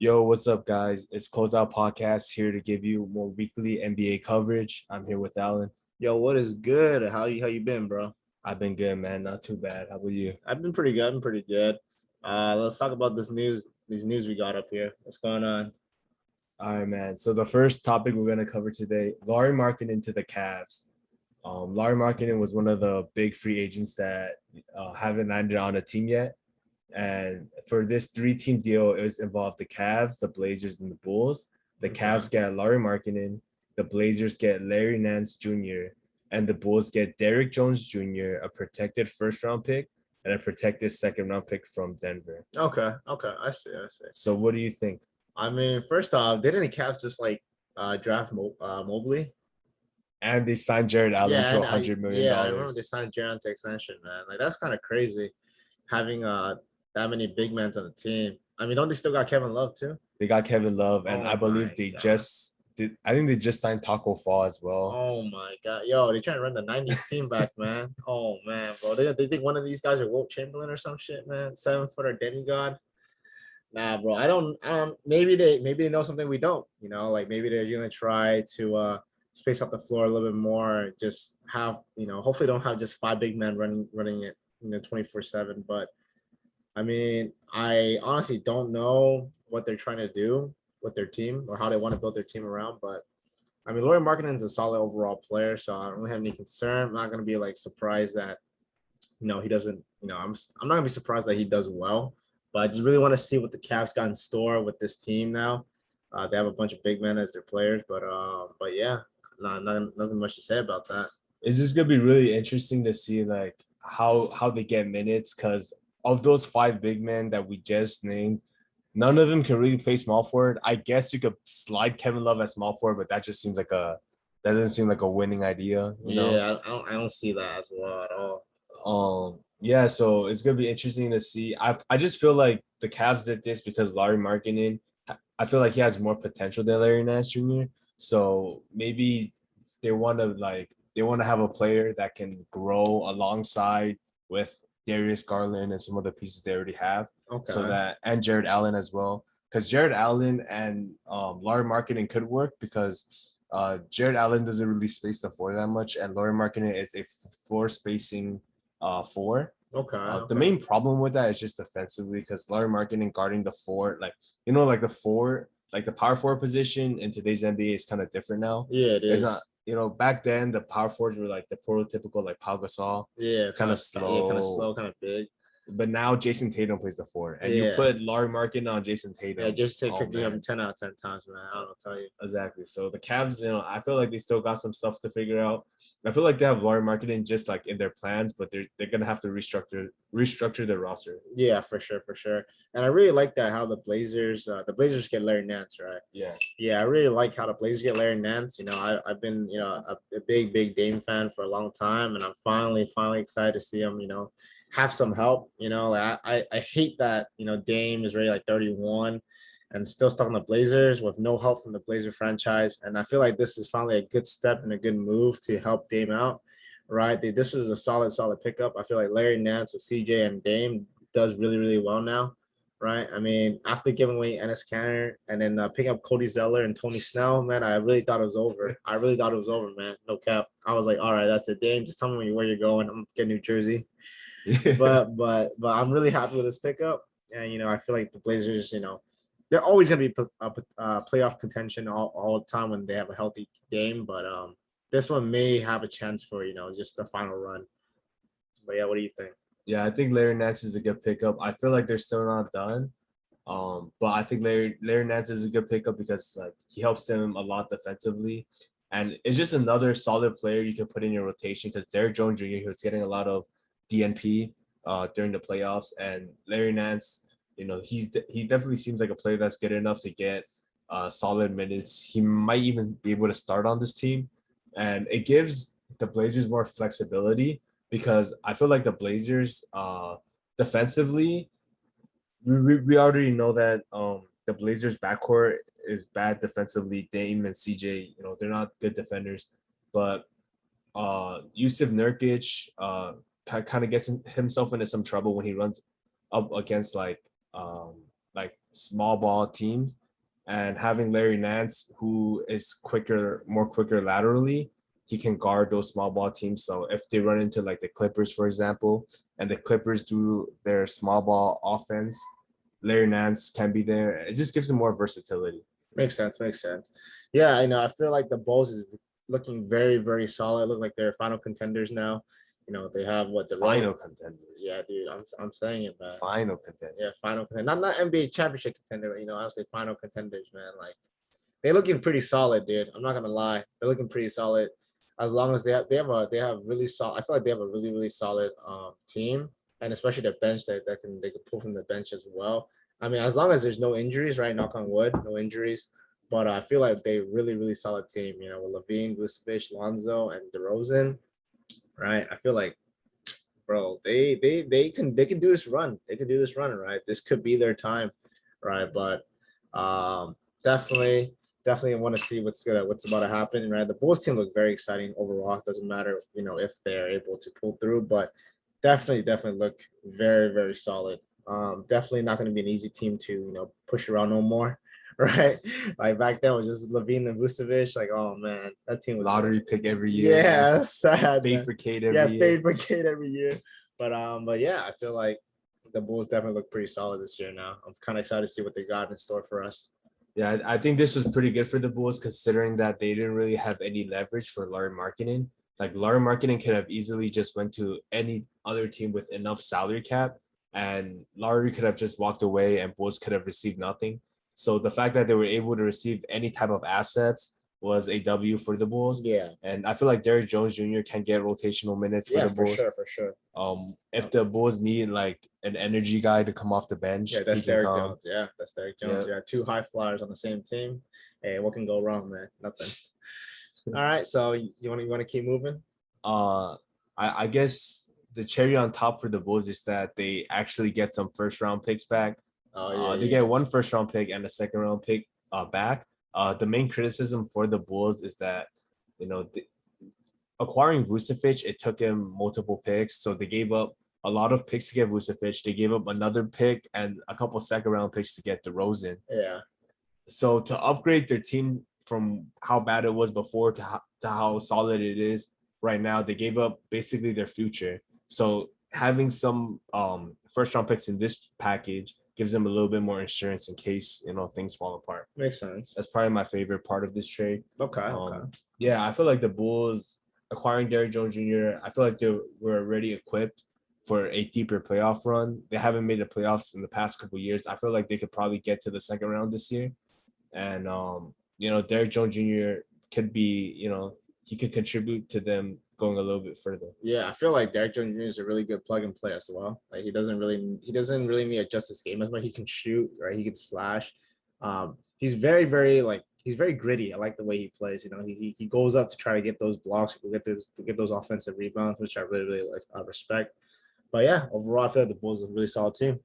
Yo, what's up, guys? It's Closeout Podcast here to give you more weekly NBA coverage. I'm here with Alan. Yo, what is good? How you been, bro? I've been good, man. Not too bad. How about you? I've been pretty good. I've been pretty good. Let's talk about these news we got up here. What's going on? All right, man. So the first topic we're gonna cover today: Laurie Markkinen to the Cavs. Laurie Markkinen was one of the big free agents that haven't landed on a team yet. And for this three-team deal, it was involved the Cavs, the Blazers, and the Bulls. The Okay. Cavs get Laurie Markkinen, the Blazers get Larry Nance Jr., and the Bulls get Derrick Jones Jr., a protected first-round pick, and a protected second-round pick from Denver. Okay. I see. So what do you think? I mean, first off, didn't the Cavs just draft Mobley? And they signed Jared Allen Yeah, to and $100 million. I remember they signed Jaron to extension, man. Like that's kind of crazy having that many big men on the team. I mean, don't they still got Kevin Love too? They got Kevin Love, and Oh I believe my they God. just did. I think they just signed Taco Fall as well. Oh my God. Yo, they trying to run the 90s team back, man. Oh man, bro. They think one of these guys are Wilt Chamberlain or some shit, man. 7-footer demigod. Nah, bro. I don't maybe they know something we don't, like maybe they're gonna try to space out the floor a little bit more, just have, hopefully don't have just five big men running it, 24/7. But I mean, I honestly don't know what they're trying to do with their team or how they want to build their team around, but I mean, Laurie Markkinen is a solid overall player, so I don't really have any concern. I'm not gonna be like surprised that he doesn't. I'm not gonna be surprised that he does well, but I just really want to see what the Cavs got in store with this team now. They have a bunch of big men as their players, but yeah, nothing much to say about that. It's just gonna be really interesting to see like how they get minutes, because of those five big men that we just named, none of them can really play small forward. I guess you could slide Kevin Love as small forward, but that doesn't seem like a winning idea, you know? Yeah, I don't see that as well at all. Yeah, so it's gonna be interesting to see. I just feel like the Cavs did this because Larry Markkinen, I feel like he has more potential than Larry Nance Jr. So maybe they want to have a player that can grow alongside with Darius Garland and some other pieces they already have. Okay. So that, and Jared Allen as well, because Jared Allen and Larry Markkinen could work because Jared Allen doesn't really space the floor that much, and Larry Markkinen is a floor spacing four. Okay. The main problem with that is just defensively, because Larry Markkinen guarding the four, like the four, like the power forward position in today's NBA is kind of different now. Yeah, it It's is. not, back then the power forwards were like the prototypical like Pau Gasol, Yeah, kind of yeah, kind of slow. slow, kind of big. But now Jason Tatum plays the four, and you Yeah. put Larry Markkinen on Jason Tatum. Yeah, just say oh, could give man. him 10 out of 10 times, man. I don't know what to tell you. Exactly. So the Cavs, I feel like they still got some stuff to figure out. I feel like they have Laurie Markkinen just like in their plans, but they're gonna have to restructure their roster. Yeah, for sure. And I really like that how the Blazers get Larry Nance, right? Yeah. Yeah, I really like how the Blazers get Larry Nance. I've been a big Dame fan for a long time, and I'm finally excited to see him have some help. Like I hate that Dame is already like 31 and still stuck on the Blazers with no help from the Blazer franchise. And I feel like this is finally a good step and a good move to help Dame out, right? This was a solid pickup. I feel like Larry Nance with CJ and Dame does really well now, right? I mean, after giving away Enes Kanter and then picking up Cody Zeller and Tony Snell, man, I really thought it was over. Man. No cap. I was like, all right, that's it, Dame. Just tell me where you're going. I'm getting New Jersey. but I'm really happy with this pickup. And I feel like the Blazers, they're always going to be playoff contention all the time when they have a healthy game. But this one may have a chance for, just the final run. But yeah, what do you think? Yeah, I think Larry Nance is a good pickup. I feel like they're still not done. But I think Larry Nance is a good pickup because like he helps them a lot defensively. And it's just another solid player you can put in your rotation, because Derrick Jones Jr., he was getting a lot of DNP during the playoffs. And Larry Nance, he definitely seems like a player that's good enough to get solid minutes. He might even be able to start on this team. And it gives the Blazers more flexibility, because I feel like the Blazers defensively, we already know that the Blazers backcourt is bad defensively. Dame and CJ, they're not good defenders, but Yusuf Nurkic kind of gets himself into some trouble when he runs up against like small ball teams, and having Larry Nance, who is quicker laterally, he can guard those small ball teams. So if they run into like the Clippers, for example, and the Clippers do their small ball offense, Larry Nance can be there. It just gives them more versatility. Makes sense. Makes sense. Yeah, I know. I feel like the Bulls is looking very, very solid. Look like they're final contenders now. You know, they have what the Final contenders. Yeah, dude. I'm saying it, man. Final contenders. Yeah, final contender. Not NBA championship contender. You know, I would say final contenders, man. Like they're looking pretty solid, dude. I'm not gonna lie. They're looking pretty solid. As long as they have really solid. I feel like they have a really really solid team, and especially the bench that they can pull from the bench as well. I mean, as long as there's no injuries, right? Knock on wood, no injuries. But I feel like they really really solid team. You know, with Levine, Vucevic, Lonzo, and DeRozan, right? I feel like, bro, they can do this run. They can do this run, right? This could be their time, right? But definitely want to see what's about to happen, right? The Bulls team look very exciting overall. It doesn't matter, you know, if they're able to pull through, but definitely look very, very solid. Definitely not going to be an easy team to, you know, push around no more, right? Like back then it was just Levine and Vucevic. Like, oh man, that team was Lottery pick every year. yeah, sad. Fade Man. for Kate every Yeah, year. fade for Kate every year. But yeah, I feel like the Bulls definitely look pretty solid this year now. I'm kind of excited to see what they got in store for us. Yeah, I think this was pretty good for the Bulls considering that they didn't really have any leverage for Larry Marketing. Like Larry Marketing could have easily just went to any other team with enough salary cap, and Larry could have just walked away and Bulls could have received nothing. So the fact that they were able to receive any type of assets was a W for the Bulls. Yeah. And I feel like Derrick Jones Jr. can get rotational minutes for Yeah, the for Bulls. sure, for sure. If the Bulls need like an energy guy to come off the bench, Yeah, that's he can Derrick come. Jones. Yeah, that's Derrick Jones. Yeah. Yeah, two high flyers on the same team. Hey, what can go wrong, man? Nothing. All right, so you want to keep moving? I guess the cherry on top for the Bulls is that they actually get some first round picks back. Oh yeah, They get one first round pick and a second round pick back. The main criticism for the Bulls is that, you know, acquiring Vucevic, it took him multiple picks. So they gave up a lot of picks to get Vucevic. They gave up another pick and a couple second round picks to get DeRozan. yeah. So to upgrade their team from how bad it was before to how solid it is right now, they gave up basically their future. So having some first round picks in this package gives them a little bit more insurance in case, you know, things fall apart. Makes sense. That's probably my favorite part of this trade. Okay. Yeah, I feel like the Bulls acquiring Derrick Jones Jr., I feel like they were already equipped for a deeper playoff run. They haven't made the playoffs in the past couple of years. I feel like they could probably get to the second round this year. And you know, Derrick Jones Jr. could be, you know, he could contribute to them going a little bit further. Yeah, I feel like Derrick Jones Jr. is a really good plug and play as well. Like he doesn't really need to adjust his game as much. He can shoot, right? He can slash. He's very he's very gritty. I like the way he plays. You know, he goes up to try to get those blocks, to get those offensive rebounds, which I really like. I respect. But yeah, overall, I feel like the Bulls are a really solid team.